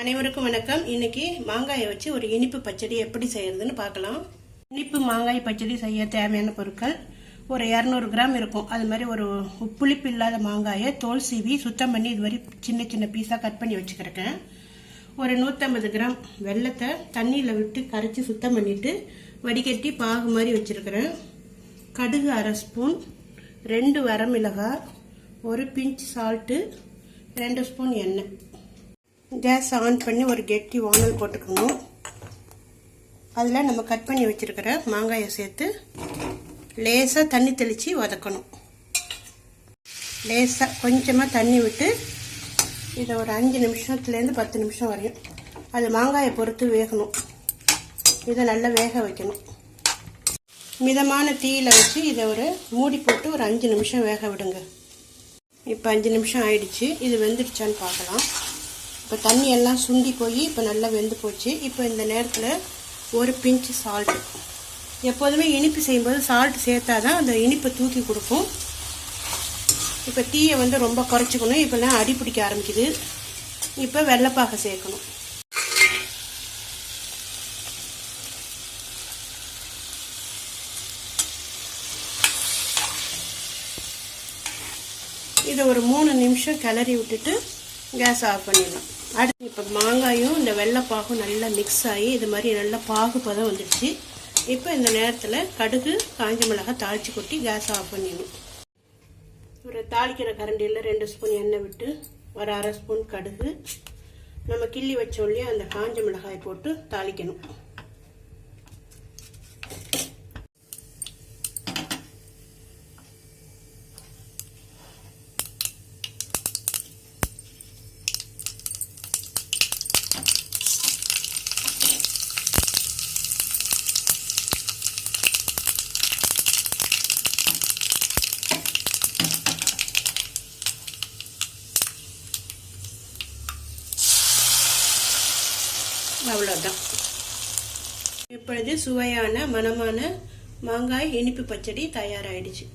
அனைவருக்கும் வணக்கம். இன்னைக்கு மாங்காயை வச்சு ஒரு இனிப்பு பச்சடி எப்படி செய்யறதுன்னு பார்க்கலாம். இனிப்பு மாங்காய் பச்சடி செய்ய தேவையான பொருட்கள் ஒரு 200 கிராம் இருக்கும். அது மாதிரி ஒரு புளிப்பு இல்லாத மாங்காயை தோல் சீவி சுத்தம் பண்ணி இது மாதிரி சின்ன சின்ன பீஸாக கட் பண்ணி வச்சுக்கிறேன். ஒரு 150 கிராம் வெல்லத்தை தண்ணியில் விட்டு கரைச்சி சுத்தம் பண்ணிட்டு வடிகட்டி பாகு மாதிரி வச்சிருக்கிறேன். கடுகு 1/2 ஸ்பூன், 2 வரமிளகாய், ஒரு பிஞ்ச் சால்ட்டு, 2 ஸ்பூன் எண்ணெய். கேஸ் ஆன் பண்ணி ஒரு கெட்டி வானல் போட்டுக்கணும். அதில் நம்ம கட் பண்ணி வச்சுருக்கிற மாங்காயை சேர்த்து லேசாக தண்ணி தெளித்து வதக்கணும். லேசாக கொஞ்சமாக தண்ணி விட்டு இதை ஒரு 5 நிமிஷத்துலேருந்து 10 நிமிஷம் வரையும் அது மாங்காயை பொறுத்து வேகணும். இதை நல்லா வேக வைக்கணும். மிதமான தீயில் வச்சு இதை ஒரு மூடி போட்டு ஒரு 5 நிமிஷம் வேக விடுங்க. இப்போ 5 நிமிஷம் ஆயிடுச்சு. இது வெந்துடுச்சான்னு பார்க்கலாம். இப்போ தண்ணி எல்லாம் சுண்டி போய் இப்போ நல்லா வெந்து போச்சு. இப்போ இந்த நேரத்தில் ஒரு பிஞ்சு சால்ட்டு. எப்போதுமே இனிப்பு செய்யும்போது சால்ட் சேர்த்தா தான் அந்த இனிப்பை தூக்கி கொடுக்கும். இப்போ தீயை ரொம்ப குறைச்சிக்கணும். இப்போல்லாம் அடி பிடிக்க ஆரம்பிக்குது. இப்போ வெள்ளைப்பாகை சேர்க்கணும். இதை ஒரு 3 நிமிஷம் கிளறி விட்டுட்டு கேஸ் ஆஃப் பண்ணிடலாம். அடுத்து இப்போ மாங்காயும் இந்த வெள்ளைப்பாகும் நல்லா மிக்ஸ் ஆகி இது மாதிரி நல்லா பாகு பதம் வந்துடுச்சு. இப்போ இந்த நேரத்தில் கடுகு, காஞ்ச மிளகாய் தாளித்து கொட்டி கேஸ் ஆஃப் பண்ணிடணும். ஒரு தாளிக்கிற கரண்டியில் 2 ஸ்பூன் எண்ணெய் விட்டு ஒரு 1/2 ஸ்பூன் கடுகு, நம்ம கிள்ளி வச்சோம் இல்லையா அந்த காஞ்ச மிளகாய் போட்டு தாளிக்கணும். அவ்வளோதான். இப்பொழுது சுவையான மணமான மாங்காய் இனிப்பு பச்சடி தயாராகிடுச்சு.